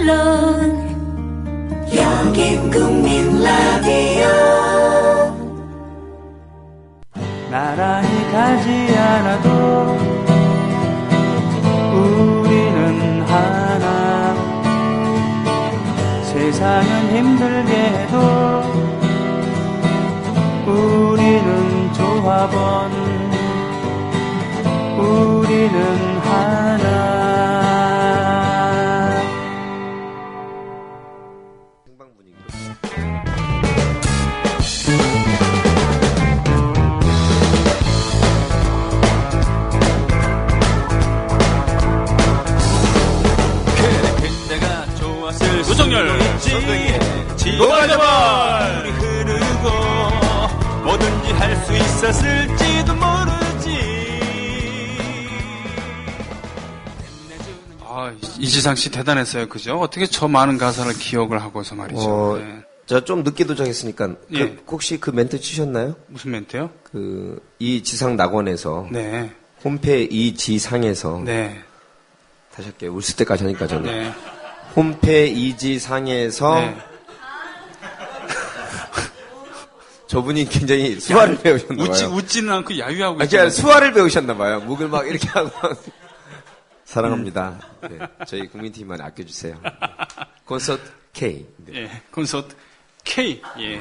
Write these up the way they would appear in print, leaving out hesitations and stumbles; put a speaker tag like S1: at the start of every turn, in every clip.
S1: 물론 여긴 국민 라디오.
S2: 나란히 가지 않아도 우리는 하나. 세상은 힘들게 해도 우리는 조합원. 우리는 하나.
S3: 노정열 지도발자발 흐르고 뭐든지 할 수 있었을지도 모르지.
S2: 이지상 씨 대단했어요, 그죠? 어떻게 저 많은 가사를 기억을 하고서 말이죠. 네.
S4: 저 좀 늦게 도착했으니까
S2: 예.
S4: 혹시 그 멘트 치셨나요?
S2: 무슨 멘트요?
S4: 이 지상 낙원에서
S2: 네.
S4: 홈페 이 지상에서
S2: 네.
S4: 다시 할게요. 웃을 때까지 하니까 저는.
S2: 네.
S4: 홈페 이지상에서
S2: 네.
S4: 저분이 굉장히 수화를 배우셨나봐요.
S2: 웃지는 않고 야유하고
S4: 그냥 수화를 배우셨나봐요. 목을 막 이렇게 하고. 사랑합니다. 네, 저희 국민팀만 아껴주세요. 콘서트 K. 네.
S2: 예, 콘서트 K. 예.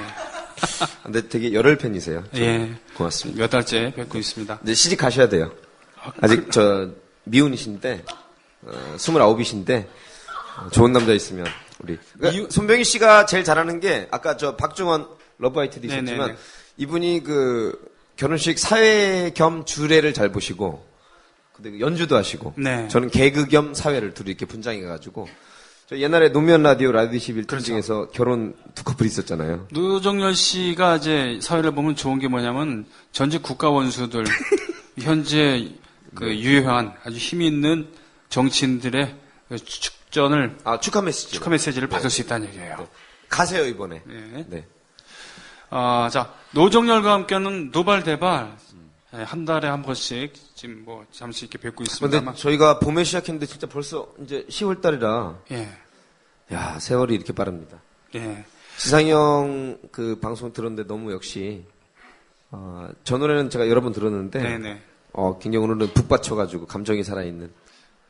S4: 근데 되게 열혈 팬이세요.
S2: 예.
S4: 고맙습니다.
S2: 몇 달째 뵙고 있습니다.
S4: 이제 시집 가셔야 돼요. 아직 미혼이신데, 29이신데, 좋은 남자 있으면, 우리. 그러니까 손병희 씨가 제일 잘하는 게, 아까 박중원 러브아이트도 있었지만,
S2: 네네네.
S4: 이분이 결혼식 사회 겸 주례를 잘 보시고, 연주도 하시고,
S2: 네.
S4: 저는 개그 겸 사회를 둘이 이렇게 분장해가지고, 저 옛날에 노무현 라디오 21 중에서 결혼 두 커플 있었잖아요.
S2: 노정열 씨가 이제 사회를 보면 좋은 게 뭐냐면, 전직 국가 원수들, 현재 유효한 아주 힘이 있는 정치인들의 축전을
S4: 축하 메시지를
S2: 받을 수 있다는 얘기예요.
S4: 네. 가세요 이번에.
S2: 네.
S4: 네.
S2: 자 노정열과 함께하는 노발대발 한 달에 한 번씩 지금 잠시 이렇게 뵙고 있습니다.
S4: 근데 저희가 봄에 시작했는데 진짜 벌써 이제 10월 달이라.
S2: 예.
S4: 야 세월이 이렇게 빠릅니다.
S2: 예.
S4: 지상이 형 방송 들었는데 너무 역시 저 노래는 제가 여러 번 들었는데.
S2: 네네.
S4: 굉장히 오늘은 북받쳐가지고 감정이 살아있는.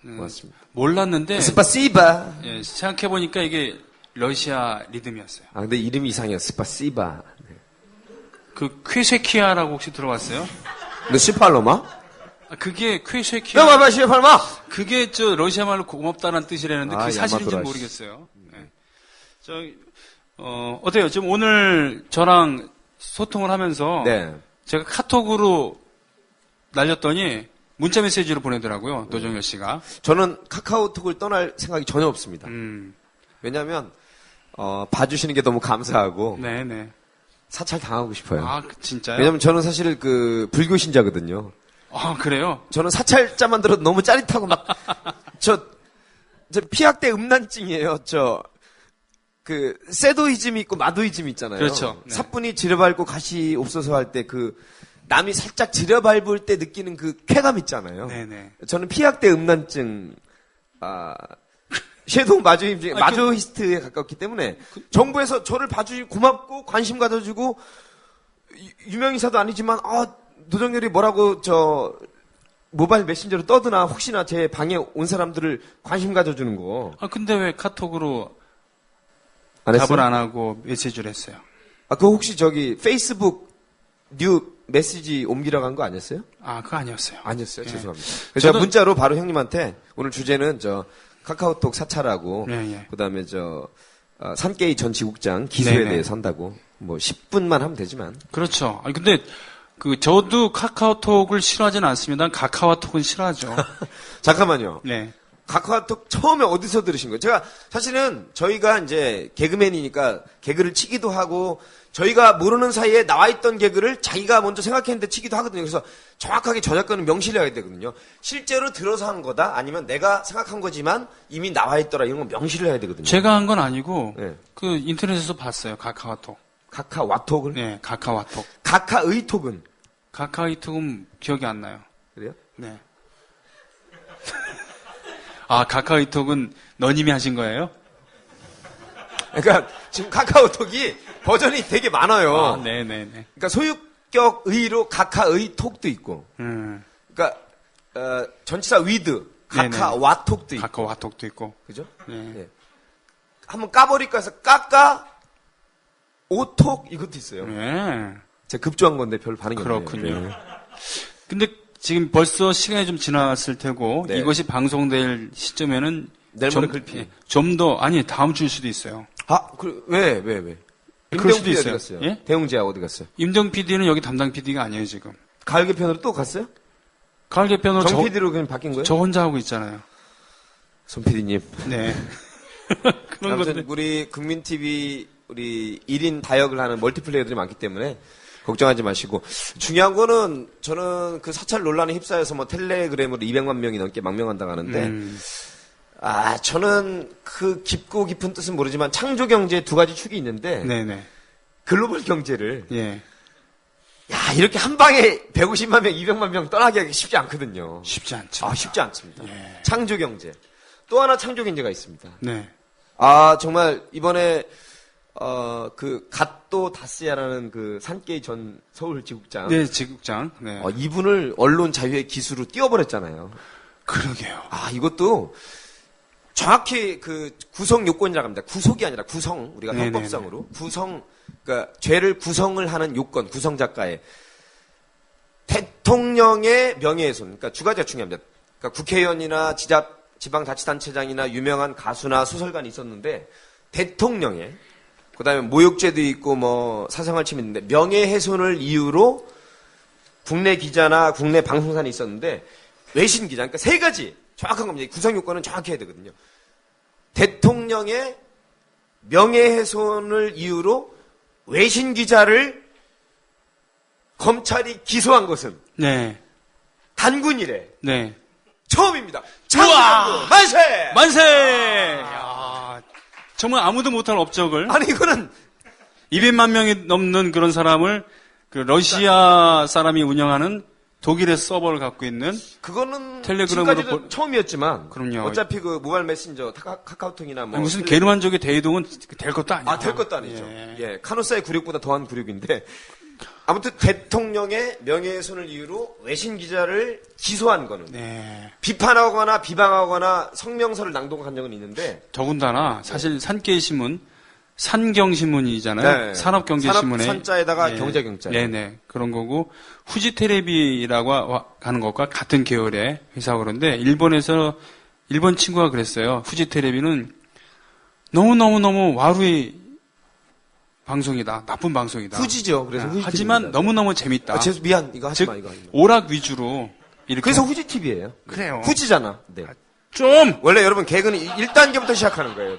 S4: 고맙습니다.
S2: 몰랐는데.
S4: 스파시바.
S2: 예, 생각해보니까 이게 러시아 리듬이었어요.
S4: 근데 이름이 이상해요. 스파시바. 네.
S2: 쾌쉐키아라고 혹시 들어봤어요?
S4: 너 시팔로마?
S2: 그게 쾌쉐키아.
S4: 너 봐봐, 시팔로마!
S2: 그게 러시아 말로 고맙다는 뜻이라는데 그게 사실인지 모르겠어요. 네. 어때요? 지금 오늘 저랑 소통을 하면서. 네. 제가 카톡으로 날렸더니 문자 메시지로 보내더라고요. 노정열 씨가.
S4: 저는 카카오톡을 떠날 생각이 전혀 없습니다. 왜냐하면 봐주시는 게 너무 감사하고.
S2: 네네.
S4: 사찰 당하고 싶어요.
S2: 진짜요?
S4: 왜냐면 저는 사실 불교 신자거든요.
S2: 그래요?
S4: 저는 사찰자만 들어도 너무 짜릿하고 저 피학대 음란증이에요. 세도이즘 있고 마도이즘 있잖아요.
S2: 그렇죠. 네.
S4: 사뿐히 지려밟고 가시 옵소서 할 때 남이 살짝 지려밟을 때 느끼는 쾌감 있잖아요.
S2: 네네.
S4: 저는 피학대 음란증, 섀도우 마조히스트에 가깝기 때문에 정부에서 저를 봐주시고 고맙고 관심 가져주고 유명인사도 아니지만 노정열이 뭐라고 모바일 메신저로 떠드나 혹시나 제 방에 온 사람들을 관심 가져주는 거.
S2: 근데 왜 카톡으로
S4: 안
S2: 답을 안 하고 메시지를 했어요?
S4: 그거 혹시 페이스북 뉴 메시지 옮기라고 한 거 아니었어요?
S2: 그거 아니었어요.
S4: 아니었어요. 예. 죄송합니다. 제가 문자로 바로 형님한테 오늘 주제는 카카오톡 사찰하고 그다음에 산케이 전 지국장 기소에 대해서 한다고 10분만 하면 되지만.
S2: 그렇죠. 근데 저도 카카오톡을 싫어하지는 않습니다. 카카오톡은 싫어하죠.
S4: 잠깐만요.
S2: 네.
S4: 카카오톡 처음에 어디서 들으신 거예요? 제가 사실은 저희가 이제 개그맨이니까 개그를 치기도 하고 저희가 모르는 사이에 나와있던 개그를 자기가 먼저 생각했는데 치기도 하거든요. 그래서 정확하게 저작권은 명시를 해야 되거든요. 실제로 들어서 한 거다 아니면 내가 생각한 거지만 이미 나와있더라 이런 건 명시를 해야 되거든요.
S2: 제가 한 건 아니고
S4: 네.
S2: 인터넷에서 봤어요. 카카오톡.
S4: 카카와톡을?
S2: 네. 카카와톡.
S4: 카카의톡은?
S2: 카카의톡은 기억이 안 나요.
S4: 그래요?
S2: 네. 카카오톡은 너님이 하신 거예요?
S4: 그러니까 지금 카카오톡이 버전이 되게 많아요.
S2: 아, 네네네.
S4: 그러니까 소유격 의로 카카의 톡도 있고, 그러니까 전치사 with 카카와톡도 있고,
S2: 카카오톡도 있고.
S4: 그죠?
S2: 네.
S4: 예. 한번 까버릴까 해서 까까 오톡 이것도 있어요.
S2: 네.
S4: 제가 급조한 건데 별 반응이 없네요.
S2: 그렇군요.
S4: 네.
S2: 근데 지금 벌써 시간이 좀 지났을 테고
S4: 네.
S2: 이것이 방송될 시점에는
S4: 내일 모레 글피.
S2: 좀 더 아니 다음 주일 수도 있어요.
S4: 아, 왜?
S2: 그럴
S4: 임대웅
S2: 수도
S4: PD 어디
S2: 있어요.
S4: 갔어요?
S2: 예?
S4: 대웅지아 어디 갔어요?
S2: 임정 PD는 여기 담당 PD가 아니에요 지금.
S4: 가을 개편으로 또 갔어요?
S2: 가을 개편으로
S4: 정 PD로 그냥 바뀐 거예요?
S2: 저 혼자 하고 있잖아요.
S4: 손 PD님.
S2: 네. 그런
S4: 아무튼
S2: 건데.
S4: 우리 국민TV 우리 1인 다역을 하는 멀티플레이어들이 많기 때문에 걱정하지 마시고 중요한 거는 저는 그 사찰 논란에 휩싸여서 뭐 텔레그램으로 200만 명이 넘게 망명한다고 하는데 저는 그 깊고 깊은 뜻은 모르지만 창조 경제에 두 가지 축이 있는데
S2: 네네.
S4: 글로벌 경제를
S2: 예.
S4: 야 이렇게 한 방에 150만 명, 200만 명 떠나게 하기 쉽지 않거든요.
S2: 쉽지 않죠.
S4: 쉽지 않습니다.
S2: 예.
S4: 창조 경제. 또 하나 창조 경제가 있습니다.
S2: 네.
S4: 정말 이번에 그 갓도 다스야라는 그 산케이 전 서울지국장
S2: 네, 지국장. 네.
S4: 이분을 언론 자유의 기수로 띄워버렸잖아요.
S2: 그러게요.
S4: 이것도 정확히 그 구성 요건이라고 합니다. 구속이 아니라 구성, 우리가
S2: 네네네.
S4: 형법상으로 그러니까 죄를 구성을 하는 요건, 구성 작가의 대통령의 명예훼손. 그러니까 두 가지가 중요합니다. 그러니까 국회의원이나 지방자치단체장이나 유명한 가수나 소설가는 있었는데 대통령의 그다음에 모욕죄도 있고 뭐 사생활 침해 있는데 명예훼손을 이유로 국내 기자나 국내 방송사는 있었는데 외신 기자, 그러니까 세 가지 정확한 겁니다. 구성 요건은 정확히 해야 되거든요. 대통령의 명예훼손을 이유로 외신 기자를 검찰이 기소한 것은
S2: 네.
S4: 단군 이래
S2: 네.
S4: 처음입니다.
S2: 우와!
S4: 창조 만세!
S2: 만세! 야, 정말 아무도 못할 업적을
S4: 아니 이거는
S2: 200만 명이 넘는 그런 사람을 그 러시아 사람이 운영하는 독일의 서버를 갖고 있는
S4: 그거는
S2: 텔레그램으로
S4: 지금까지도 처음이었지만
S2: 그럼요.
S4: 어차피 그 모바일 메신저 카카오톡이나 뭐
S2: 무슨 게르만족의 대이동은 될 것도 아니에요.
S4: 될 것도 아니죠.
S2: 예.
S4: 예, 카노사의 굴욕보다 더한 굴욕인데 아무튼 대통령의 명예훼손을 이유로 외신 기자를 기소한 거는
S2: 네.
S4: 비판하거나 비방하거나 성명서를 낭독한 적은 있는데
S2: 더군다나 사실 산케이 신문 산경신문이잖아요.
S4: 네.
S2: 산업경제신문에
S4: 산자에다가 경제경자.
S2: 네네 그런 거고 후지테레비라고 하는 것과 같은 계열의 회사 그런데 일본 친구가 그랬어요. 후지테레비는 너무 와루의 방송이다. 나쁜 방송이다.
S4: 후지죠. 그래서 후지
S2: 하지만
S4: TV입니다.
S2: 너무 재밌다.
S4: 미안 이거 하지
S2: 즉
S4: 마 이거 하지 마.
S2: 오락 위주로 이렇게
S4: 그래서 후지 TV예요.
S2: 그래요.
S4: 후지잖아. 네.
S2: 좀
S4: 원래 여러분 개그는 1단계부터 시작하는 거예요.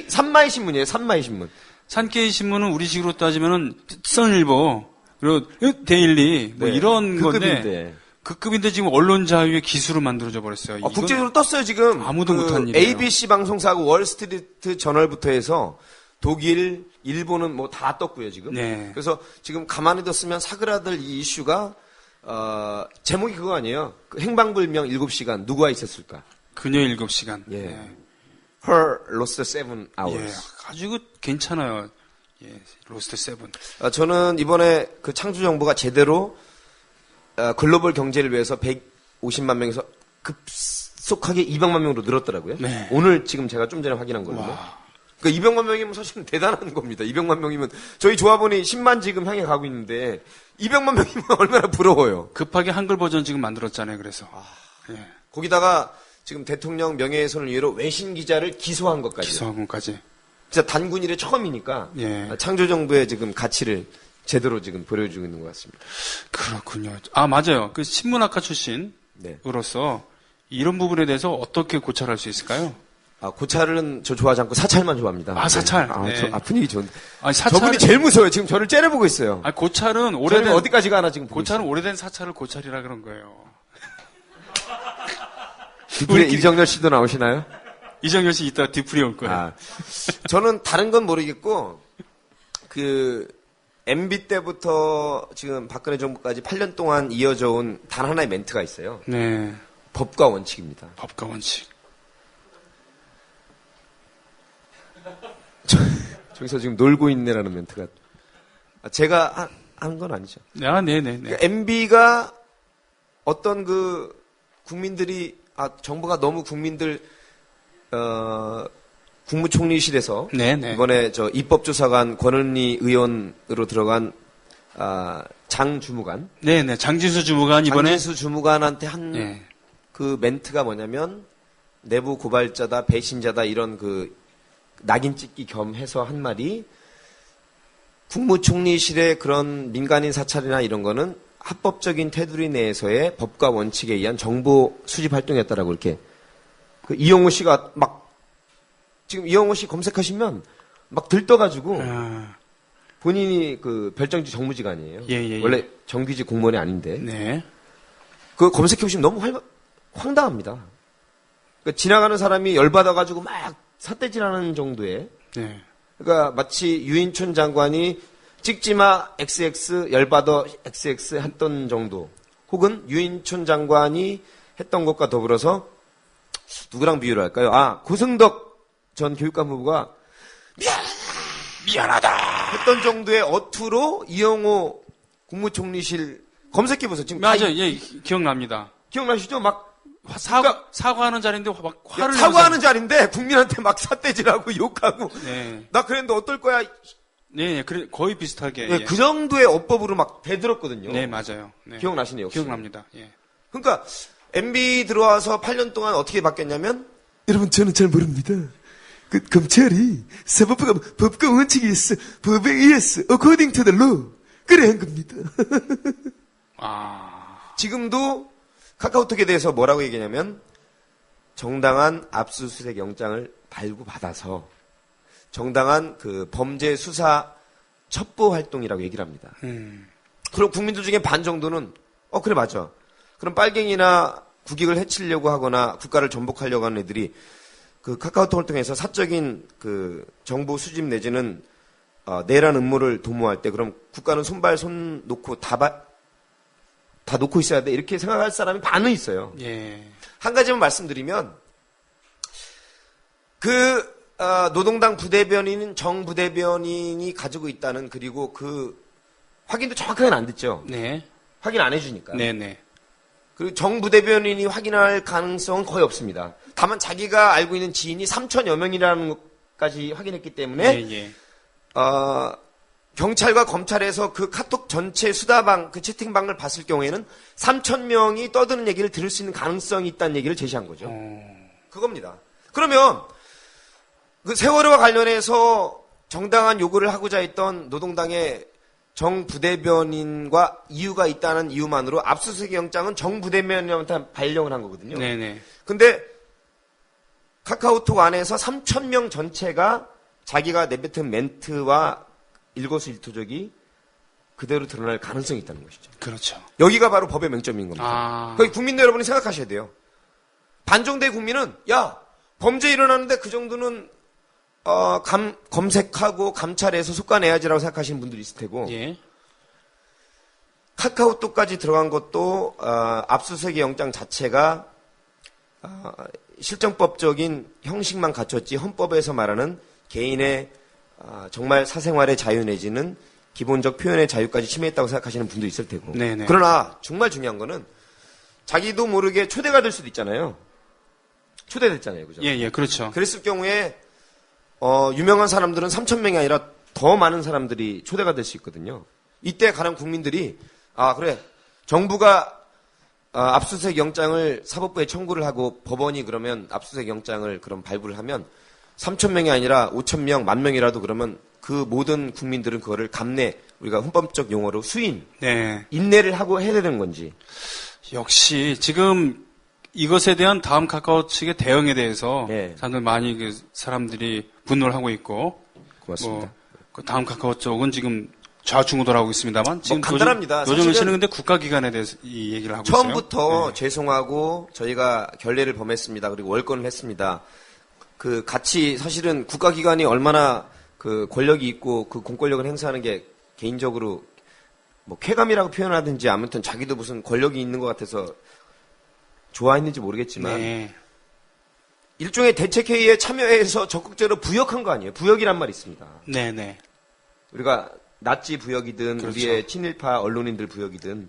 S4: 산마이 신문이에요. 산마이 신문.
S2: 산케이 신문은 우리식으로 따지면은 선일보 그리고 데일리 뭐
S4: 네.
S2: 이런
S4: 그
S2: 건데
S4: 급인데.
S2: 그 급인데 지금 언론 자유의 기수로 만들어져 버렸어요. 이건
S4: 국제적으로 떴어요 지금.
S2: 아무도 못한 일이에요.
S4: ABC 방송사하고 월스트리트 저널부터 해서 독일, 일본은 뭐 다 떴고요 지금.
S2: 네.
S4: 그래서 지금 가만히 뒀으면 사그라들 이 이슈가 제목이 그거 아니에요. 그 행방불명 7시간 누구와 있었을까?
S2: 그녀 7시간.
S4: 예.
S2: 네.
S4: Her lost 7 hours.
S2: 예, 아주 그 괜찮아요. 예, 로스트 7.
S4: 저는 이번에 그 창조정부가 제대로 글로벌 경제를 위해서 150만 명에서 급속하게 200만 명으로 늘었더라고요.
S2: 네.
S4: 오늘 지금 제가 좀 전에 확인한 거는데.
S2: 와.
S4: 그러니까 200만 명이면 사실은 대단한 겁니다. 200만 명이면 저희 조합원이 10만 지금 향해 가고 있는데 200만 명이면 얼마나 부러워요.
S2: 급하게 한글 버전 지금 만들었잖아요. 그래서. 예.
S4: 거기다가 지금 대통령 명예훼손을 이유로 외신 기자를 기소한 것까지.
S2: 기소학원까지.
S4: 진짜 단군 일의 처음이니까
S2: 예.
S4: 창조정부의 지금 가치를 제대로 지금 보여주고 있는 것 같습니다.
S2: 그렇군요. 맞아요. 그 신문학과 출신으로서
S4: 네.
S2: 이런 부분에 대해서 어떻게 고찰할 수 있을까요?
S4: 고찰은 저 좋아하지 않고 사찰만 좋아합니다.
S2: 사찰.
S4: 네.
S2: 네.
S4: 저 분위기 좋은데.
S2: 아니, 사찰.
S4: 저분이 제일 무서워요. 지금 저를 째려보고 있어요.
S2: 고찰은
S4: 오래된 어디까지 가나 지금 보고
S2: 고찰은
S4: 있어요.
S2: 오래된 사찰을 고찰이라 그런 거예요.
S4: 우리 이정렬 씨도 나오시나요?
S2: 이정열 씨 이따 뒤풀이 올 거예요.
S4: 저는 다른 건 모르겠고 MB 때부터 지금 박근혜 정부까지 8년 동안 이어져 온 단 하나의 멘트가 있어요.
S2: 네.
S4: 법과 원칙입니다.
S2: 법과 원칙.
S4: 저기서 지금 놀고 있네라는 멘트가 제가 한 건 아니죠.
S2: 아, 네네네.
S4: 그러니까 MB가 어떤 그 국민들이 정부가 너무 국민들 국무총리실에서
S2: 네네.
S4: 이번에 저 입법조사관 권은희 의원으로 들어간 장 주무관,
S2: 네네. 장진수 주무관 이번에
S4: 장진수 주무관한테 한
S2: 예.
S4: 그 멘트가 뭐냐면 내부 고발자다, 배신자다 이런 그 낙인 찍기 겸 해서 한 말이 국무총리실의 그런 민간인 사찰이나 이런 거는 합법적인 테두리 내에서의 법과 원칙에 의한 정보 수집 활동이었다라고 이렇게 그 이영호 씨가 막 지금 이영호 씨 검색하시면 막 들떠가지고 본인이 그 별정지 정무직아니에요.
S2: 예.
S4: 원래 정규직 공무원이 아닌데
S2: 네.
S4: 그 검색해보시면 너무 황당합니다. 그러니까 지나가는 사람이 열받아가지고 막 삿대질하는 정도의
S2: 네.
S4: 그러니까 마치 유인촌 장관이 찍지마 XX 열받아 XX 했던 정도 혹은 유인촌 장관이 했던 것과 더불어서 누구랑 비유를 할까요? 고승덕 전 교육감후보가 미안하다 했던 정도의 어투로 이영호 국무총리실 검색해보세요. 지금
S2: 맞아요. 예, 기억납니다.
S4: 기억나시죠? 막
S2: 사과하는 자리인데 막 화를
S4: 사과하는 자리인데 국민한테 막 삿대질하고 욕하고
S2: 네.
S4: 나 그랬는데 어떨 거야?
S2: 네, 그래 거의 비슷하게.
S4: 예, 그 정도의 어법으로 막 대들었거든요.
S2: 네, 맞아요. 네.
S4: 기억나시네요. 혹시?
S2: 기억납니다. 예.
S4: 그러니까 MB 들어와서 8년 동안 어떻게 바뀌었냐면
S5: 여러분 저는 잘 모릅니다. 그 검찰이 사법부가 법과 원칙에 의해서 법에 의해서 according to the law 그래 한 겁니다.
S4: 지금도 카카오톡에 대해서 뭐라고 얘기하냐면 정당한 압수수색 영장을 발부받아서 정당한 그 범죄 수사 첩보 활동이라고 얘기를 합니다. 그럼 국민들 중에 반 정도는 그래 맞아. 그럼 빨갱이나 국익을 해치려고 하거나 국가를 전복하려고 하는 애들이 그 카카오톡을 통해서 사적인 그 정보 수집 내지는 내란 음모를 도모할 때 그럼 국가는 손 놓고 다 놓고 있어야 돼 이렇게 생각할 사람이 반은 있어요.
S2: 예.
S4: 한 가지만 말씀드리면 그 노동당 부대변인은 정 부대변인이 가지고 있다는 그리고 그 확인도 정확하게는 안 됐죠.
S2: 네.
S4: 확인 안 해주니까.
S2: 네네.
S4: 그리고 정 부대변인이 확인할 가능성은 거의 없습니다. 다만 자기가 알고 있는 지인이 3천여 명이라는 것까지 확인했기 때문에
S2: 예.
S4: 경찰과 검찰에서 그 카톡 전체 수다방, 그 채팅방을 봤을 경우에는 3,000명이 떠드는 얘기를 들을 수 있는 가능성이 있다는 얘기를 제시한 거죠. 그겁니다. 그러면 그 세월호와 관련해서 정당한 요구를 하고자 했던 노동당의 정 부대변인과 이유가 있다는 이유만으로 압수수색 영장은 정 부대변인한테 발령을 한 거거든요.
S2: 네네.
S4: 근데 카카오톡 안에서 3,000명 전체가 자기가 내뱉은 멘트와 일거수일투족이 그대로 드러날 가능성이 있다는 것이죠.
S2: 그렇죠.
S4: 여기가 바로 법의 맹점인 겁니다. 거기 국민들 여러분이 생각하셔야 돼요. 반정대 국민은 범죄 일어나는데 그 정도는 검색하고 감찰해서 속아내야지라고 생각하시는 분들이 있을 테고
S2: 예.
S4: 카카오톡까지 들어간 것도 압수수색 영장 자체가 실정법적인 형식만 갖췄지 헌법에서 말하는 개인의 정말 사생활의 자유 내지는 기본적 표현의 자유까지 침해했다고 생각하시는 분도 있을 테고.
S2: 네네.
S4: 그러나 정말 중요한 거는 자기도 모르게 초대가 될 수도 있잖아요. 초대됐잖아요. 그죠?
S2: 예, 그렇죠.
S4: 그랬을 경우에 유명한 사람들은 3,000명이 아니라 더 많은 사람들이 초대가 될 수 있거든요. 이때 가령 국민들이 그래 정부가 압수수색 영장을 사법부에 청구를 하고 법원이 그러면 압수수색 영장을 그럼 발부를 하면 3,000명이 아니라 5,000명, 10,000명이라도 그러면 그 모든 국민들은 그거를 감내, 우리가 헌법적 용어로 수인,
S2: 네.
S4: 인내를 하고 해야 되는 건지.
S2: 역시 지금 이것에 대한 다음 카카오 측의 대응에 대해서
S4: 네.
S2: 사람들 많이 사람들이 분노를 하고 있고
S4: 고맙습니다.
S2: 그 다음 카카오 쪽은 지금 좌충우돌하고 있습니다만 지금
S4: 간단합니다.
S2: 노정민 씨는 근데 국가기관에 대해서 이 얘기를 하고 있어요.
S4: 처음부터 죄송하고 저희가 결례를 범했습니다. 그리고 월권을 했습니다. 그 같이 사실은 국가기관이 얼마나 그 권력이 있고 그 공권력을 행사하는 게 개인적으로 뭐 쾌감이라고 표현하든지 아무튼 자기도 무슨 권력이 있는 것 같아서 좋아했는지 모르겠지만 일종의 대책회의에 참여해서 적극적으로 부역한 거 아니에요? 부역이란 말이 있습니다.
S2: 네네.
S4: 우리가 나치 부역이든
S2: 그렇죠.
S4: 우리의 친일파 언론인들 부역이든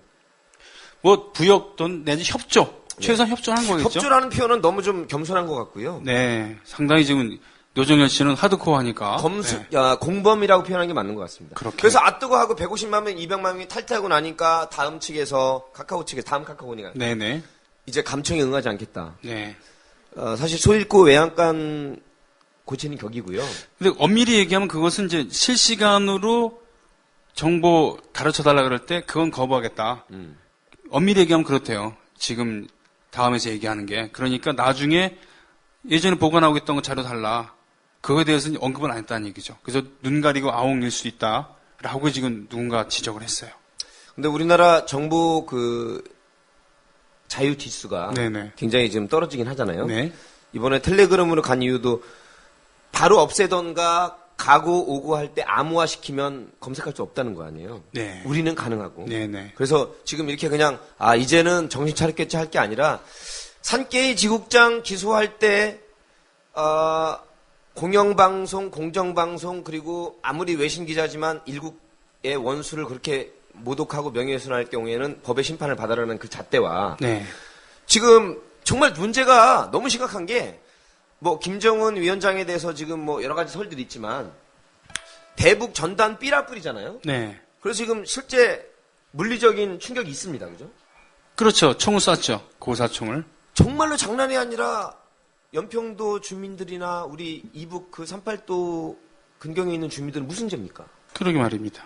S2: 뭐 부역돈 내지 협조. 최소한 협조한 거겠죠.
S4: 협조라는 표현은 너무 좀 겸손한 것 같고요.
S2: 네. 상당히 지금 노정열 씨는 하드코어 하니까. 네.
S4: 공범이라고 표현하는 게 맞는 것 같습니다.
S2: 그렇게.
S4: 그래서 아뜨거 하고 150만 명, 200만 명이 탈퇴하고 나니까 다음 측에서 카카오 측에서 다음 카카오니까
S2: 네네.
S4: 이제 감청에 응하지 않겠다.
S2: 네.
S4: 사실 소잃고 외양간 고치는 격이고요.
S2: 근데 엄밀히 얘기하면 그것은 이제 실시간으로 정보 가르쳐 달라 그럴 때 그건 거부하겠다. 엄밀히 얘기하면 그렇대요. 지금 다음에서 얘기하는 게. 그러니까 나중에 예전에 보관하고 있던 거 자료 달라. 그거에 대해서는 언급은 안 했다는 얘기죠. 그래서 눈 가리고 아웅일 수 있다라고 지금 누군가 지적을 했어요.
S4: 근데 우리나라 정보 자유 지수가
S2: 네네.
S4: 굉장히 지금 떨어지긴 하잖아요.
S2: 네.
S4: 이번에 텔레그램으로 간 이유도 바로 없애던가 가고 오고 할 때 암호화 시키면 검색할 수 없다는 거 아니에요.
S2: 네.
S4: 우리는 가능하고.
S2: 네네.
S4: 그래서 지금 이렇게 그냥 이제는 정신 차렸겠지 할 게 아니라 산케이 지국장 기소할 때 공영방송, 공정방송 그리고 아무리 외신 기자지만 일국의 원수를 그렇게 모독하고 명예훼손할 경우에는 법의 심판을 받아라는 그 잣대와
S2: 네.
S4: 지금 정말 문제가 너무 심각한 게 뭐 김정은 위원장에 대해서 지금 뭐 여러 가지 설들이 있지만 대북 전단 삐라뿌리잖아요.
S2: 네.
S4: 그래서 지금 실제 물리적인 충격이 있습니다. 그죠?
S2: 그렇죠. 총을 쐈죠. 고사총을.
S4: 정말로 장난이 아니라 연평도 주민들이나 우리 이북 그 38도 근경에 있는 주민들은 무슨 죄입니까?
S2: 그러게 말입니다.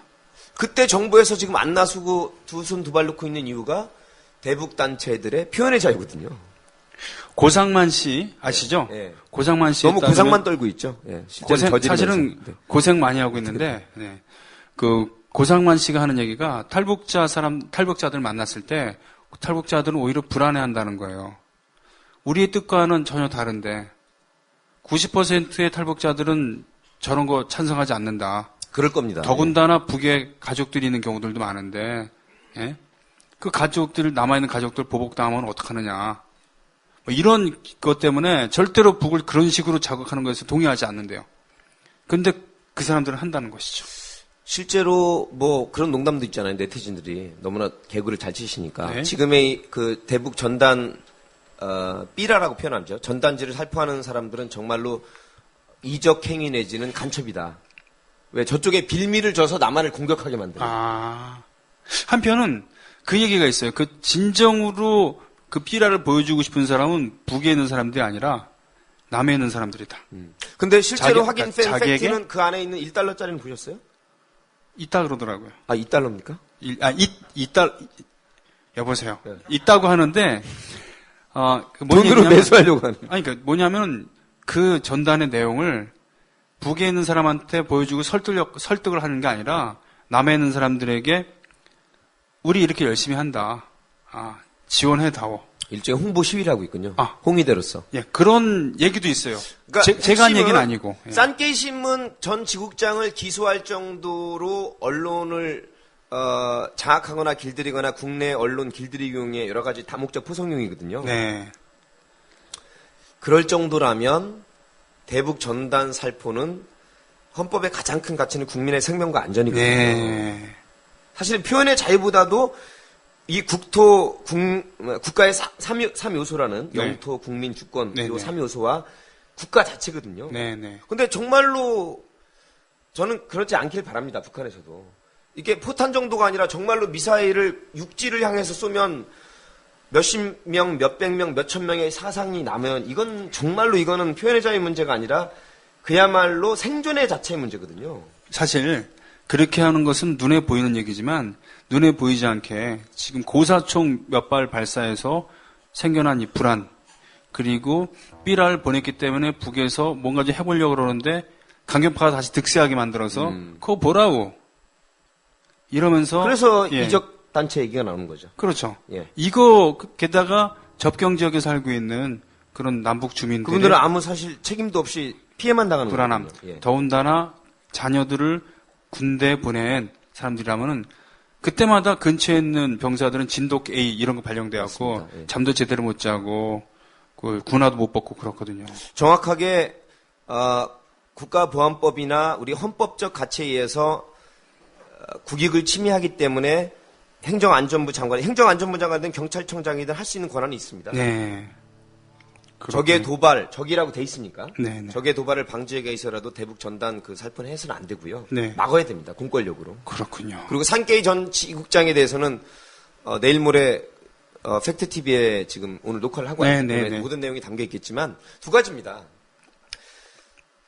S4: 그때 정부에서 지금 안 나서고 두 손 두 발 놓고 있는 이유가 대북 단체들의 표현의 자유거든요.
S2: 고상만 씨 아시죠?
S4: 예.
S2: 고상만 씨
S4: 너무 고상만 떨고 있죠. 예.
S2: 사실은 고생 많이 하고 있는데 네. 그 고상만 씨가 하는 얘기가 탈북자들 만났을 때 탈북자들은 오히려 불안해한다는 거예요. 우리의 뜻과는 전혀 다른데 90%의 탈북자들은 저런 거 찬성하지 않는다.
S4: 그럴 겁니다.
S2: 더군다나 북에 가족들이 있는 경우들도 많은데 예? 그 가족들 남아있는 가족들 보복당하면 어떡하느냐. 뭐 이런 것 때문에 절대로 북을 그런 식으로 자극하는 것에 동의하지 않는데요. 그런데 그 사람들은 한다는 것이죠.
S4: 실제로 뭐 그런 농담도 있잖아요. 네티즌들이 너무나 개그를 잘 치시니까
S2: 네.
S4: 지금의 그 대북 전단 삐라라고 표현하죠. 전단지를 살포하는 사람들은 정말로 이적 행위 내지는 간첩이다. 왜 저쪽에 빌미를 줘서 남한을 공격하게 만드는.
S2: 한편은 그 얘기가 있어요. 그 진정으로 그 삐라를 보여주고 싶은 사람은 북에 있는 사람들이 아니라 남에 있는 사람들이다.
S4: 근데 실제로
S2: 자기-
S4: 확인된
S2: 자기에게?
S4: 팩트는 그 안에 있는 1달러짜리는 보셨어요?
S2: 있다 그러더라고요.
S4: 2달러입니까?
S2: 여보세요.
S4: 네.
S2: 있다고 하는데,
S4: 돈으로 매수하려고 하는.
S2: 그러니까 뭐냐면 그 전단의 내용을 북에 있는 사람한테 보여주고 설득을 하는 게 아니라 남에 있는 사람들에게 우리 이렇게 열심히 한다. 지원해다오.
S4: 일종의 홍보 시위를 하고 있군요.
S2: 아.
S4: 홍의대로서.
S2: 예, 그런 얘기도 있어요.
S4: 그러니까
S2: 제가 한
S4: 핵심은
S2: 얘기는 아니고. 예.
S4: 싼케이 신문 전 지국장을 기소할 정도로 언론을 장악하거나 길들이거나 국내 언론 길들이기용의 여러 가지 다목적 포성용이거든요.
S2: 네.
S4: 그럴 정도라면 대북 전단 살포는 헌법의 가장 큰 가치는 국민의 생명과 안전이거든요.
S2: 네.
S4: 사실 표현의 자유보다도 이 국가의 3요소라는
S2: 네.
S4: 영토, 국민, 주권,
S2: 네,
S4: 요
S2: 네.
S4: 3요소와 국가 자체거든요.
S2: 네네.
S4: 근데 정말로 저는 그렇지 않길 바랍니다. 북한에서도. 이게 포탄 정도가 아니라 정말로 미사일을 육지를 향해서 쏘면 몇십 명, 몇백 명, 몇천 명의 사상이 나면 이건 정말로 이거는 표현의 자유 문제가 아니라 그야말로 생존의 자체의 문제거든요.
S2: 사실 그렇게 하는 것은 눈에 보이는 얘기지만 눈에 보이지 않게 지금 고사총 몇 발 발사해서 생겨난 이 불안 그리고 삐라를 보냈기 때문에 북에서 뭔가 좀 해보려고 그러는데 강경파가 다시 득세하게 만들어서 그거 보라고 이러면서
S4: 그래서
S2: 예.
S4: 이적 단체 얘기가 나오는 거죠.
S2: 그렇죠.
S4: 예.
S2: 이거 게다가 접경 지역에 살고 있는 그런 남북 주민들의
S4: 그분들은 아무 사실 책임도 없이 피해만 당하는
S2: 불안함,
S4: 거거든요. 예.
S2: 더군다나 자녀들을 군대에 보낸 사람들이라면은 그때마다 근처에 있는 병사들은 진돗 A 이런 거 발령돼갖고
S4: 맞습니다. 예.
S2: 잠도 제대로 못 자고 그 군화도 못 벗고 그렇거든요.
S4: 정확하게 국가보안법이나 우리 헌법적 가치에 의해서 국익을 침해하기 때문에 행정안전부 장관이든 경찰청장이든 할 수 있는 권한이 있습니다.
S2: 네.
S4: 적의 도발, 적이라고 돼 있으니까.
S2: 네네.
S4: 적의 도발을 방지하기 위해서라도 대북 전단 그 살포는 해서는 안 되고요.
S2: 네.
S4: 막아야 됩니다. 공권력으로.
S2: 그렇군요.
S4: 그리고 산케이 전 지국장에 대해서는 내일 모레 팩트 TV에 지금 오늘 녹화를 하고 있기 때문에 모든 내용이 담겨 있겠지만 두 가지입니다.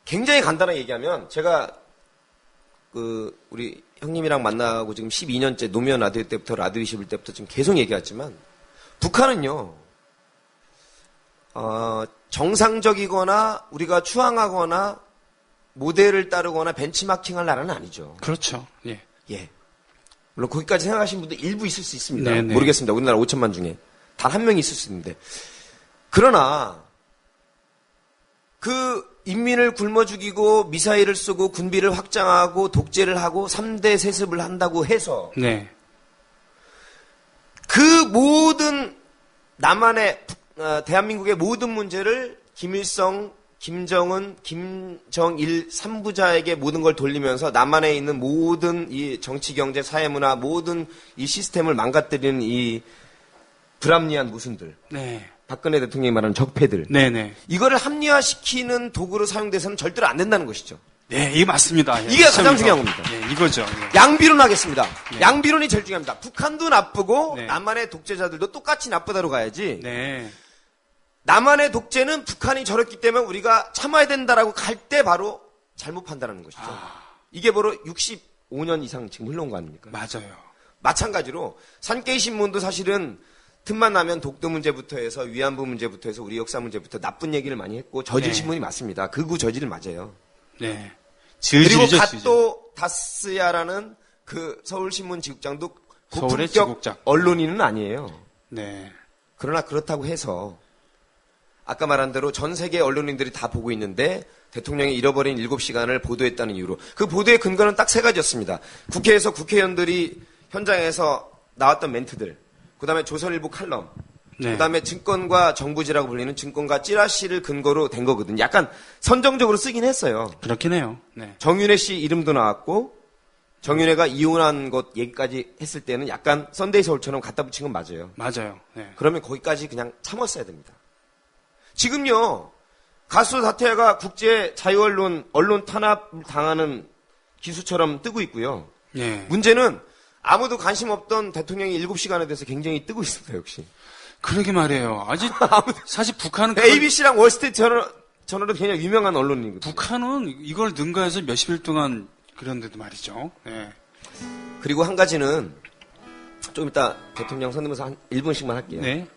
S4: 굉장히 간단하게 얘기하면 제가 우리 형님이랑 만나고 지금 12년째 노무현 라디오 때부터 라디오 21 때부터 지금 계속 얘기했지만 북한은요. 정상적이거나 우리가 추앙하거나 모델을 따르거나 벤치마킹할 나라는 아니죠.
S2: 그렇죠. 예.
S4: 예. 물론 거기까지 생각하시는 분도 일부 있을 수 있습니다.
S2: 네네.
S4: 모르겠습니다. 우리나라 5천만 중에 단 한 명이 있을 수 있는데. 그러나 그 인민을 굶어 죽이고 미사일을 쏘고 군비를 확장하고 독재를 하고 3대 세습을 한다고 해서
S2: 네.
S4: 그 모든 남한의 대한민국의 모든 문제를 김일성, 김정은, 김정일 3부자에게 모든 걸 돌리면서 남한에 있는 모든 이 정치, 경제, 사회문화 모든 이 시스템을 망가뜨리는 이 불합리한 모순들.
S2: 네.
S4: 박근혜 대통령이 말하는 적폐들.
S2: 네네.
S4: 이거를 합리화시키는 도구로 사용돼서는 절대로 안 된다는 것이죠.
S2: 네, 이게 맞습니다. 예,
S4: 이게 가장
S2: 시점에서.
S4: 중요한 겁니다.
S2: 예, 이거죠. 예.
S4: 양비론 하겠습니다.
S2: 네.
S4: 양비론이 제일 중요합니다. 북한도 나쁘고
S2: 네.
S4: 남한의 독재자들도 똑같이 나쁘다로 가야지.
S2: 네.
S4: 남한의 독재는 북한이 저랬기 때문에 우리가 참아야 된다라고 갈 때 바로 잘못 판단하는 것이죠. 이게 바로 65년 이상 지금 흘러온 거 아닙니까?
S2: 맞아요.
S4: 마찬가지로 산케이 신문도 사실은 틈만 나면 독도 문제부터 해서 위안부 문제부터 해서 우리 역사 문제부터 나쁜 얘기를 많이 했고 저질
S2: 네.
S4: 신문이 맞습니다. 극우 저질을 맞아요.
S2: 네.
S4: 그리고
S2: 질질이죠,
S4: 갓도 다스야라는 그 서울신문 지국장도
S2: 서울의
S4: 고품격
S2: 지국장.
S4: 언론인은 아니에요.
S2: 네.
S4: 그러나 그렇다고 해서 아까 말한 대로 전 세계 언론인들이 다 보고 있는데 대통령이 잃어버린 7시간을 보도했다는 이유로 그 보도의 근거는 딱 세 가지였습니다. 국회에서 국회의원들이 현장에서 나왔던 멘트들, 그 다음에 조선일보 칼럼,
S2: 네.
S4: 그 다음에 증권과 정부지라고 불리는 증권가 찌라시를 근거로 된 거거든요. 약간 선정적으로 쓰긴 했어요.
S2: 그렇긴 해요. 네.
S4: 정윤회 씨 이름도 나왔고 정윤회가 이혼한 것 얘기까지 했을 때는 약간 썬데이 서울처럼 갖다 붙인 건 맞아요.
S2: 맞아요. 네.
S4: 그러면 거기까지 그냥 참았어야 됩니다. 지금요, 가수 사태가 국제 자유언론, 언론 탄압 당하는 기수처럼 뜨고 있고요.
S2: 네.
S4: 문제는 아무도 관심 없던 대통령이 7시간에 대해서 굉장히 뜨고 있습니다, 역시.
S2: 그러게 말이에요. 아직 사실 북한은
S4: ABC랑 월스트리트 저널은 굉장히 유명한 언론이거든요.
S2: 북한은 이걸 능가해서 몇십일 동안 그런데도 말이죠. 네.
S4: 그리고 한 가지는 좀 이따 대통령 선언면서 한 1분씩만 할게요.
S2: 네.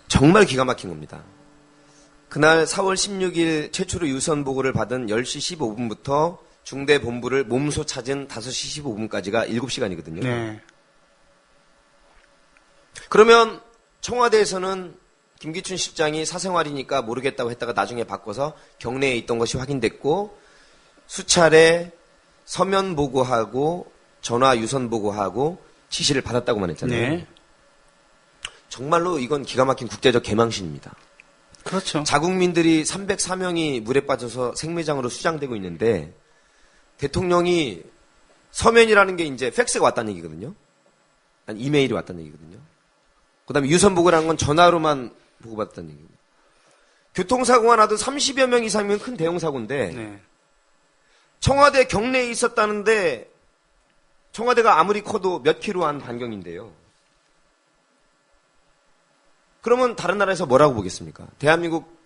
S4: 정말 기가 막힌 겁니다. 그날 4월 16일 최초로 유선 보고를 받은 10시 15분부터 중대 본부를 몸소 찾은 5시 15분까지가 7시간이거든요.
S2: 네.
S4: 그러면 청와대에서는 김기춘 실장이 사생활이니까 모르겠다고 했다가 나중에 바꿔서 경내에 있던 것이 확인됐고 수차례 서면 보고하고 전화 유선 보고하고 지시를 받았다고만 했잖아요.
S2: 네.
S4: 정말로 이건 기가 막힌 국제적 개망신입니다.
S2: 그렇죠.
S4: 자국민들이 304명이 물에 빠져서 생매장으로 수장되고 있는데 대통령이 서면이라는 게 이제 팩스가 왔다는 얘기거든요. 아니 이메일이 왔다는 얘기거든요. 그다음에 유선 보고라는 건 전화로만 보고받았다는 얘기입니다. 교통사고가 나도 30여 명 이상이면 큰 대형 사고인데
S2: 네.
S4: 청와대 경내에 있었다는데 청와대가 아무리 커도 몇 킬로 한 반경인데요. 그러면 다른 나라에서 뭐라고 보겠습니까? 대한민국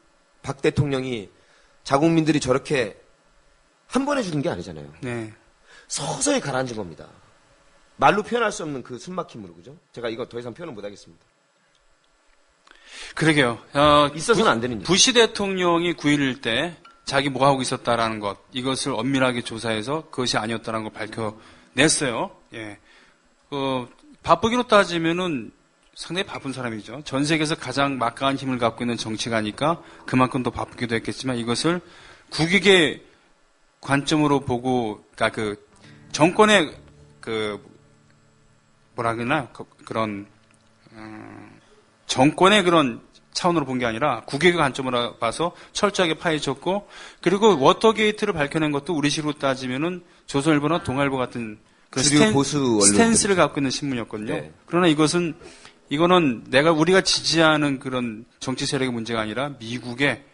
S4: 박 대통령이 자국민들이 저렇게 한 번에 죽은 게 아니잖아요.
S2: 네.
S4: 서서히 가라앉은 겁니다. 말로 표현할 수 없는 그 숨막힘으로, 그죠? 제가 이거 더 이상 표현을 못 하겠습니다.
S2: 그러게요.
S4: 있어서는 안 되는 일.
S2: 부시 대통령이 9.11 때 자기 뭐 하고 있었다라는 것, 이것을 엄밀하게 조사해서 그것이 아니었다는 걸 밝혀냈어요. 예. 바쁘기로 따지면은 상당히 바쁜 사람이죠. 전 세계에서 가장 막강한 힘을 갖고 있는 정치가니까 그만큼 더 바쁘기도 했겠지만 이것을 국익의 관점으로 보고, 그러니까 그 정권의 그 뭐라 그러나 그런 정권의 그런 차원으로 본 게 아니라 국익의 관점으로 봐서 철저하게 파헤쳤고, 그리고 워터게이트를 밝혀낸 것도 우리식으로 따지면은 조선일보나 동아일보 같은 그
S4: 주류 보수 언론들.
S2: 스탠스를 갖고 있는 신문이었거든요.
S4: 네.
S2: 그러나 이거는 우리가 지지하는 그런 정치 세력의 문제가 아니라 미국의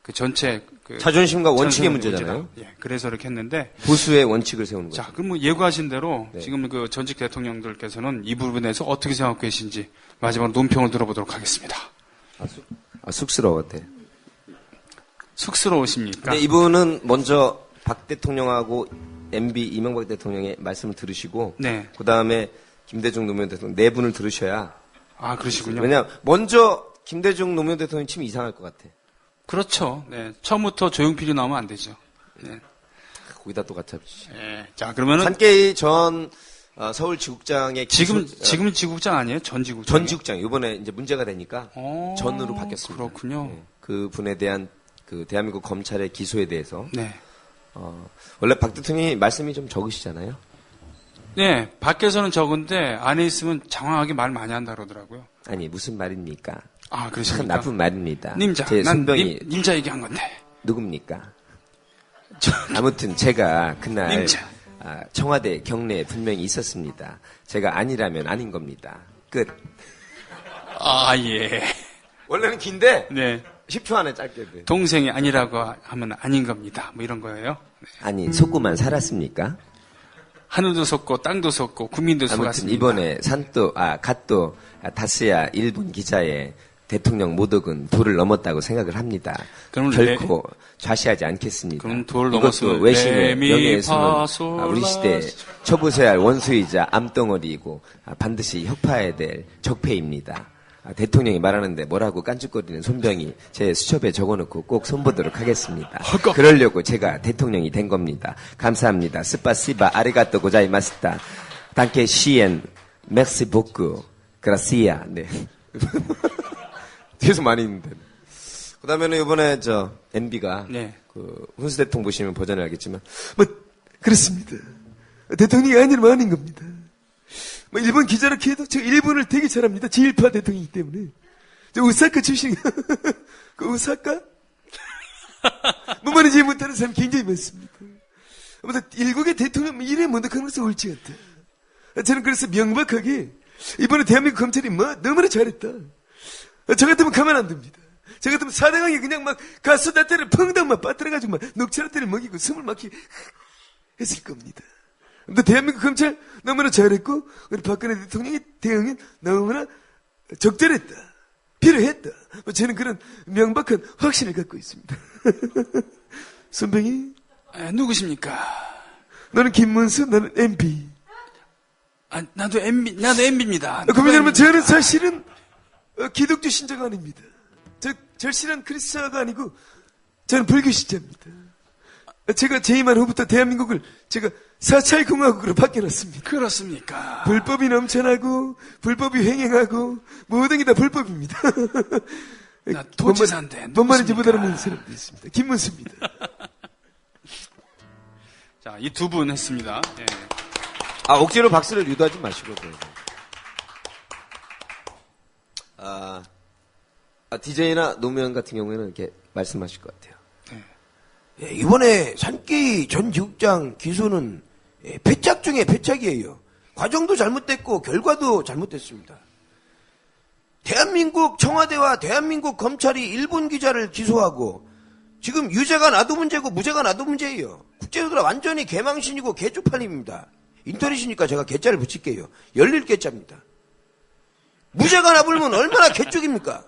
S2: 그 전체 그
S4: 자존심과 원칙의
S2: 전선의
S4: 문제잖아요.
S2: 문제다. 예, 그래서 이렇게 했는데,
S4: 보수의 원칙을 세우는 거죠.
S2: 자, 그럼 뭐 예고하신 대로
S4: 네.
S2: 지금 그 전직 대통령들께서는 이 부분에서 어떻게 생각하고 계신지 마지막으로 논평을 들어보도록 하겠습니다.
S4: 쑥스러웠대.
S2: 쑥스러우십니까?
S4: 네, 이분은 먼저 박 대통령하고 MB 이명박 대통령의 말씀을 들으시고,
S2: 네.
S4: 그 다음에 김대중 노무현 대통령 네 분을 들으셔야.
S2: 아, 그러시군요.
S4: 왜냐 먼저 김대중 노무현 대통령 치면 이상할 것 같아.
S2: 그렇죠. 네. 처음부터 조용필이 나오면 안 되죠. 네.
S4: 거기다 또 갖다 붙이시.
S2: 네. 자, 그러면은
S4: 한께희 전 서울지국장의
S2: 지금 지국장 아니에요? 전 지국장.
S4: 전 지국장 이번에 이제 문제가 되니까 전으로 바뀌었습니다.
S2: 그렇군요.
S4: 네. 그 분에 대한 그 대한민국 검찰의 기소에 대해서
S2: 네.
S4: 원래 박 대통령이 말씀이 좀 적으시잖아요.
S2: 네. 밖에서는 적은데 안에 있으면 장황하게 말 많이 한다 그러더라고요.
S4: 아니 무슨 말입니까?
S2: 아,
S4: 참
S2: 그러십니까?
S4: 나쁜 말입니다.
S2: 님자.
S4: 제
S2: 난
S4: 손병이
S2: 님자 얘기한 건데.
S4: 누굽니까? 아무튼 제가 그날
S2: 님자.
S4: 청와대 경내에 분명히 있었습니다. 제가 아니라면 아닌 겁니다. 끝.
S2: 아, 예.
S4: 원래는 긴데
S2: 네.
S4: 10초 안에 짧게 돼.
S2: 동생이 아니라고 하면 아닌 겁니다. 뭐 이런 거예요. 네.
S4: 아니 속고만 살았습니까?
S2: 하늘도 솟고 땅도 솟고 국민도
S4: 아무튼
S2: 쏟았습니다.
S4: 이번에 갓도 다스야 일본 기자의 대통령 모독은 도를 넘었다고 생각을 합니다.
S2: 그럼
S4: 결코 좌시하지 않겠습니다.
S2: 그럼 도를
S4: 이것도
S2: 넘었으면
S4: 외신의
S2: 레미,
S4: 명예의
S2: 파,
S4: 숨은
S2: 솔,
S4: 우리 시대에 처부서야 할 원수이자 암덩어리이고 반드시 협파해야 될 적폐입니다. 대통령이 말하는데 뭐라고 깐죽거리는 손병이 제 수첩에 적어놓고 꼭 손보도록 하겠습니다. 그러려고 제가 대통령이 된 겁니다. 감사합니다. 스파시바 아리가또 고자이마스다. 단케 시엔 맥시 보크 그라시아. 네. 뒤에서 많이 있는데. 그 다음에는 이번에 MB가
S2: 네.
S4: 그 훈수 대통령 보시면 버전을 알겠지만
S5: 뭐 그렇습니다. 대통령이 아니면 아닌 겁니다. 뭐 일본 기자라고 해도 저 일본을 되게 잘합니다. 제1파 대통령이기 때문에. 저 오사카 출신 그 오사카? 뭐 말인지 이해 못하는 사람 굉장히 많습니다. 아무튼 일국의 대통령 이래 먼덕한 것은 옳지 않다. 저는 그래서 명백하게 이번에 대한민국 검찰이 너무나 잘했다. 저 같으면 가만 안 둡니다. 저 같으면 사대강에 그냥 막 가스다테를 펑당 막 빠뜨려가지고 막 녹차라테를 먹이고 숨을 막히 했을 겁니다. 근데 대한민국 검찰 너무나 잘했고 우리 박근혜 대통령의 대응은 너무나 적절했다. 필요했다. 저는 그런 명백한 확신을 갖고 있습니다. 손병이
S2: 누구십니까?
S5: 너는 김문수, 나는 MB.
S2: 아, 나도 MB입니다.
S5: 그러면 여러분 저는 사실은 기독교 신자가 아닙니다. 저 절실한 크리스천가 아니고 저는 불교 신자입니다. 제가 재임한 후부터 대한민국을 제가 4.7 공화국으로 바뀌어놨습니다.
S2: 그렇습니까?
S5: 불법이 넘쳐나고 불법이 횡행하고 모든 게 다 불법입니다.
S2: 나 도지사인데
S5: 뭔 말인지 못
S2: 누구십니까?
S5: 알아듣는 사람도 있습니다. 김문수입니다.
S2: 자, 이 두 분 했습니다. 예.
S4: 억지로 박수를 유도하지 마시고. DJ나 노무현 같은 경우에는 이렇게 말씀하실 것 같아요.
S6: 예, 이번에 산케이 전 지국장 기소는 패착 중에 패착이에요. 과정도 잘못됐고 결과도 잘못됐습니다. 대한민국 청와대와 대한민국 검찰이 일본 기자를 기소하고 지금 유죄가 나도 문제고 무죄가 나도 문제예요. 국제적으로 완전히 개망신이고 개쪽팔림입니다. 인터넷이니까 제가 개자를 붙일게요. 열릴 개자입니다. 무죄가 나불면 얼마나 개쪽입니까?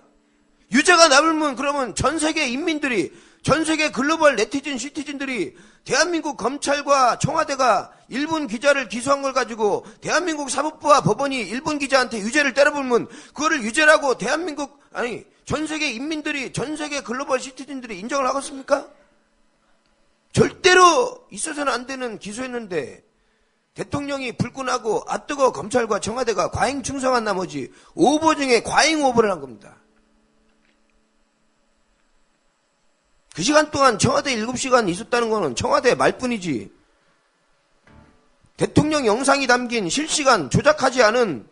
S6: 유죄가 나불면 그러면 전 세계 인민들이 전 세계 글로벌 네티즌 시티즌들이 대한민국 검찰과 청와대가 일본 기자를 기소한 걸 가지고 대한민국 사법부와 법원이 일본 기자한테 유죄를 때려불면 그거를 유죄라고 대한민국 아니 전 세계 인민들이 전 세계 글로벌 시티즌들이 인정을 하겠습니까? 절대로 있어서는 안 되는 기소였는데 대통령이 불끈하고 뜨거 검찰과 청와대가 과잉 충성한 나머지 오버 중에 과잉 오버를 한 겁니다. 그 시간 동안 청와대 7시간 있었다는 거는 청와대 말뿐이지. 대통령 영상이 담긴 실시간 조작하지 않은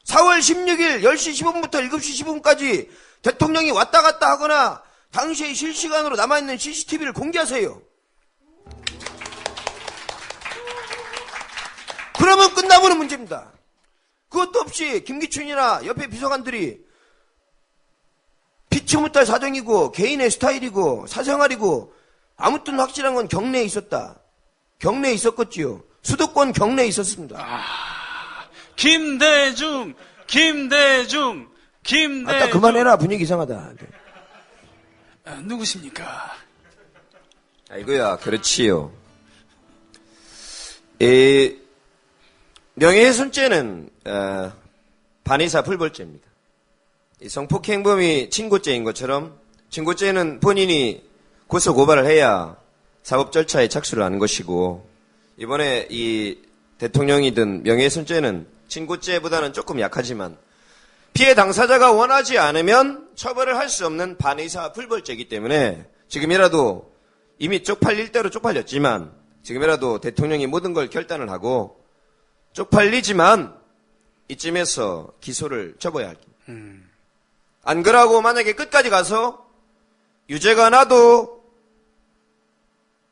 S6: 4월 16일 10시 15분부터 7시 15분까지 대통령이 왔다 갔다 하거나 당시에 실시간으로 남아있는 CCTV를 공개하세요. 그러면 끝나버는 문제입니다. 그것도 없이 김기춘이나 옆에 비서관들이 피치 못할 사정이고 개인의 스타일이고 사생활이고 아무튼 확실한 건 경내에 있었다. 경내에 있었겠지요. 수도권 경내에 있었습니다.
S2: 김대중.
S6: 아따 그만해라. 분위기 이상하다.
S2: 누구십니까?
S4: 아이고야, 그렇지요. 명예훼손죄는 반의사 불벌죄입니다. 이 성폭행범이 친고죄인 것처럼 친고죄는 본인이 고소 고발을 해야 사법 절차에 착수를 하는 것이고, 이번에 이 대통령이 든 명예훼손죄는 친고죄보다는 조금 약하지만 피해 당사자가 원하지 않으면 처벌을 할 수 없는 반의사 불벌죄이기 때문에 지금이라도 이미 쪽팔릴 대로 쪽팔렸지만 지금이라도 대통령이 모든 걸 결단을 하고 쪽팔리지만 이쯤에서 기소를 접어야 할 겁니다. 안 그러고 만약에 끝까지 가서 유죄가 나도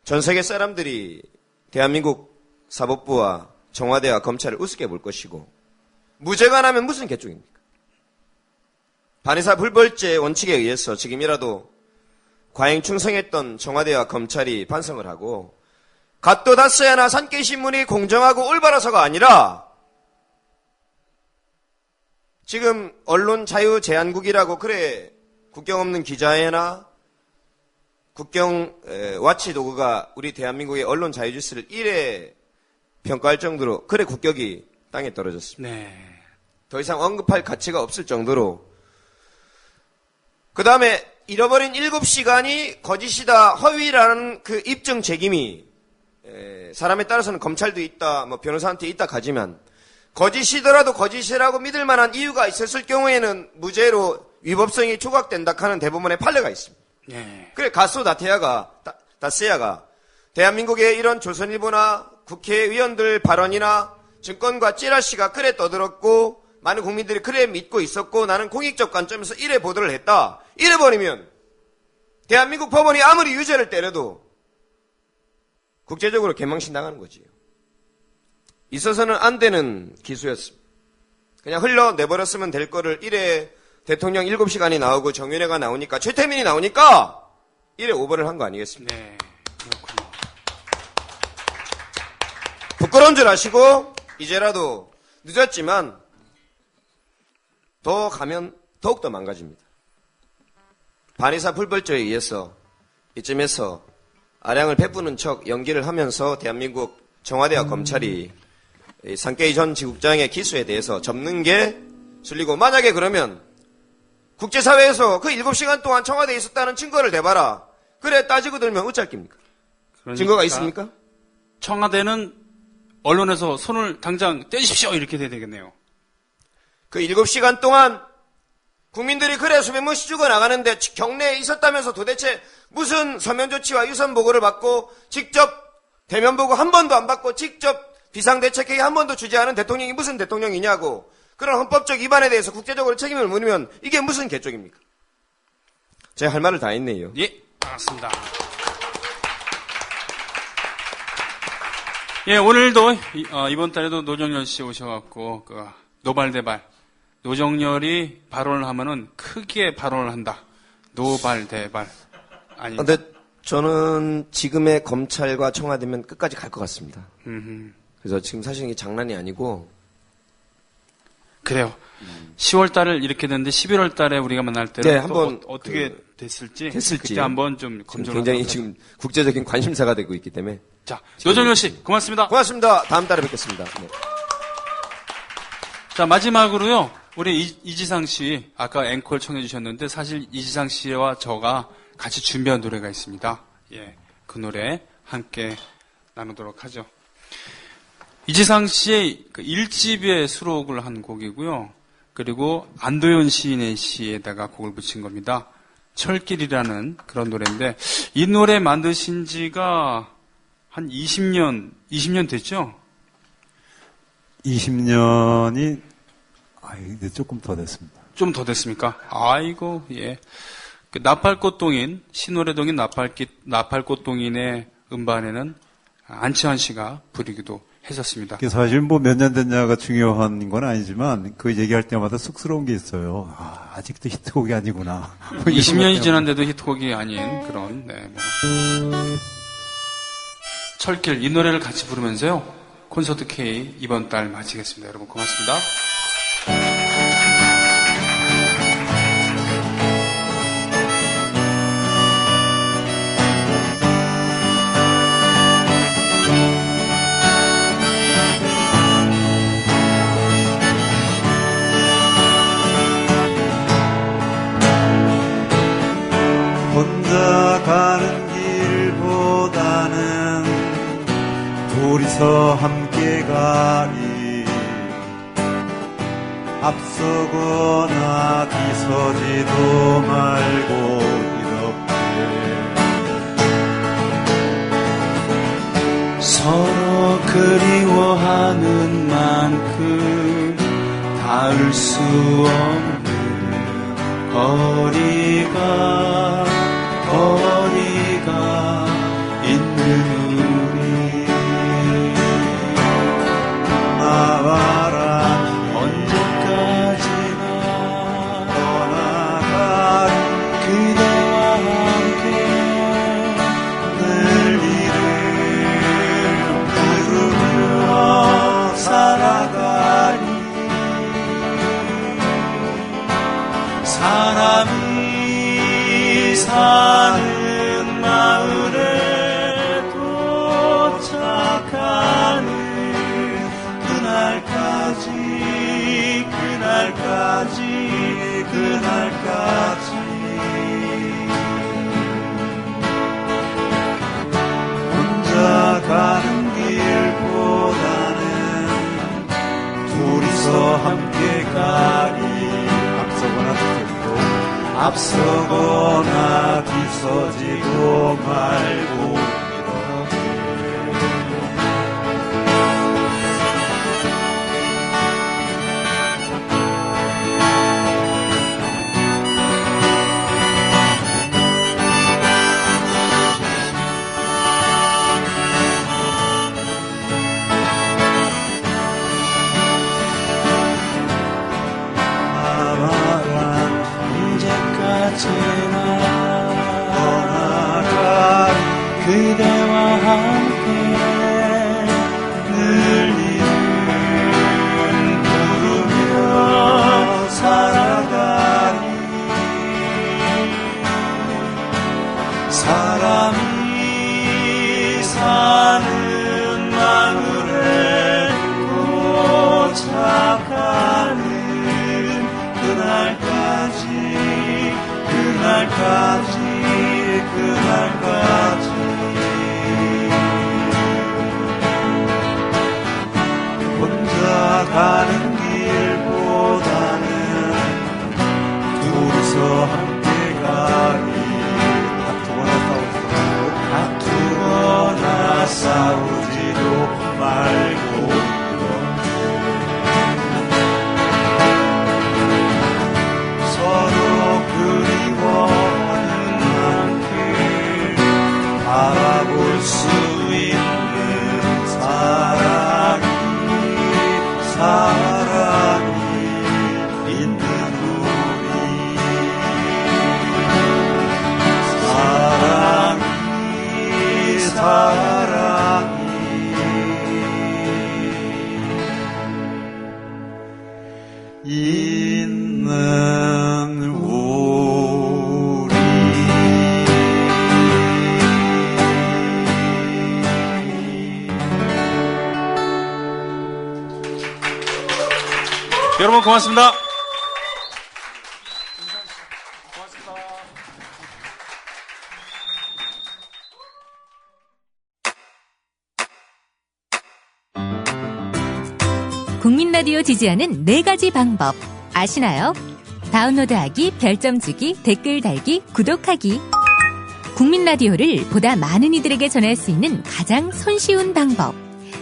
S4: 전 세계 사람들이 대한민국 사법부와 청와대와 검찰을 우습게 볼 것이고, 무죄가 나면 무슨 개쪽입니까? 반의사 불벌죄 원칙에 의해서 지금이라도 과잉 충성했던 청와대와 검찰이 반성을 하고, 갓도 다스야나 산케신문이 공정하고 올바라서가 아니라 지금 언론 자유 제한국이라고 그래 국경 없는 기자회나 국경 와치 도구가 우리 대한민국의 언론 자유 질서를 이래 평가할 정도로 그래 국격이 땅에 떨어졌습니다.
S2: 네.
S4: 더 이상 언급할 가치가 없을 정도로. 그 다음에 잃어버린 7시간이 거짓이다, 허위라는 그 입증 책임이 사람에 따라서는 검찰도 있다, 뭐 변호사한테 있다 가지만 거짓이더라도 거짓이라고 믿을 만한 이유가 있었을 경우에는 무죄로 위법성이 조각된다 하는 대법원의 판례가 있습니다.
S2: 네.
S4: 그래 가수 다세야가 대한민국의 이런 조선일보나 국회의원들 발언이나 증권가 찌라시가 그래 떠들었고 많은 국민들이 그래 믿고 있었고 나는 공익적 관점에서 이래 보도를 했다. 이래 버리면 대한민국 법원이 아무리 유죄를 때려도 국제적으로 개망신 당하는 거지요. 있어서는 안 되는 기수였습니다. 그냥 흘러내버렸으면 될 거를 이래 대통령 7시간이 나오고 정윤회가 나오니까 최태민이 나오니까 이래 오버를 한 거 아니겠습니까?
S2: 네. 그렇군요.
S4: 부끄러운 줄 아시고 이제라도 늦었지만 더 가면 더욱더 망가집니다. 반의사 불벌죄에 의해서 이쯤에서 아량을 베푸는 척 연기를 하면서 대한민국 청와대와 검찰이 산케이 전 지국장의 기수에 대해서 접는 게 순리고, 만약에 그러면 국제사회에서 그 7시간 동안 청와대에 있었다는 증거를 대봐라. 그래 따지고 들면 어쩔 깁니까?
S2: 그러니까
S4: 증거가 있습니까?
S2: 청와대는 언론에서 손을 당장 떼십시오 이렇게 돼야 되겠네요.
S4: 그 7시간 동안 국민들이 그래 수백 명씩 죽어나가는데 경내에 있었다면서 도대체 무슨 서면 조치와 유선 보고를 받고 직접 대면 보고 한 번도 안 받고 직접 비상대책회의 한 번도 주지 않은 대통령이 무슨 대통령이냐고, 그런 헌법적 위반에 대해서 국제적으로 책임을 물으면 이게 무슨 개쪽입니까? 제가 할 말을 다 했네요.
S2: 예, 알았습니다. 예, 오늘도 이번 달에도 노정열 씨 오셔갖고 그 노발대발, 노정열이 발언을 하면은 크게 발언을 한다. 노발대발. 아니.
S4: 근데 저는 지금의 검찰과 청와대면 끝까지 갈 것 같습니다. 그래서 지금 사실 이게 장난이 아니고.
S2: 그래요. 10월 달을 이렇게 됐는데 11월 달에 우리가 만날 때는
S4: 네, 한번
S2: 어떻게 됐을지
S4: 됐을지
S2: 그때 한번 좀 검증을
S4: 굉장히
S2: 하도록
S4: 지금 국제적인 관심사가 되고 있기 때문에.
S2: 자, 노정열 씨 고맙습니다.
S4: 고맙습니다. 다음 달에 뵙겠습니다. 네.
S2: 자, 마지막으로요. 우리 이지상 씨 아까 앵콜 청해 주셨는데 사실 이지상 씨와 저가 같이 준비한 노래가 있습니다. 예. 그 노래 함께 나누도록 하죠. 이지상 씨의 그 1집에 수록을 한 곡이고요. 그리고 안도현 시인의 시에다가 곡을 붙인 겁니다. 철길이라는 그런 노래인데 이 노래 만드신 지가 한 20년 됐죠?
S7: 20년이 이제 조금 더 됐습니다.
S2: 좀 더 됐습니까? 아이고, 예. 그 나팔꽃동인, 신노래동인 나팔꽃동인의 음반에는 안치환 씨가 부르기도 했었습니다.
S7: 사실 뭐 몇 년 됐냐가 중요한 건 아니지만 그 얘기할 때마다 쑥스러운 게 있어요. 아직도 히트곡이 아니구나.
S2: 20년이 지났는데도 히트곡이 아닌 그런, 네. 철길, 이 노래를 같이 부르면서요. 콘서트 K 이번 달 마치겠습니다. 여러분 고맙습니다.
S7: 혼자 가는 길보다는 둘이서 함께 가리 앞서거나 뒤서지도 말고 이렇게
S2: 서로 그리워하는 만큼 닿을 수 없는 거리가 있는 우리
S7: 나와라
S2: 언제까지나 떠나가리 그대와 함께
S7: 늘 이름 부르며 살아가리
S2: 사람이 사는 마을에 도착하는 그날까지
S7: 혼자 가는 길보다는 둘이서 함께 가리 앞서거나 뒤서지도 말고
S2: 그대와 함께 늘 이름 부르며 살아가리 사람이 사는 마을에 도착하는 그날까지
S7: 혼자 가는 길보다는 둘이서 함께 가리 다투거나 싸우지도 말고 서로 그리워하는 만큼 바라볼 수 있는 사랑이 있는 우리 사랑이 있는 우리
S2: 여러분 고맙습니다.
S8: 국민 라디오 지지하는 4가지 방법 아시나요? 다운로드하기, 별점 주기, 댓글 달기, 구독하기. 국민 라디오를 보다 많은 이들에게 전할 수 있는 가장 손쉬운 방법.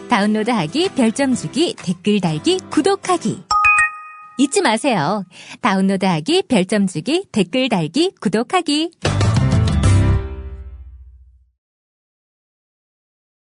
S8: 다운로드하기, 별점 주기, 댓글 달기, 구독하기. 잊지 마세요. 다운로드하기, 별점 주기, 댓글 달기, 구독하기.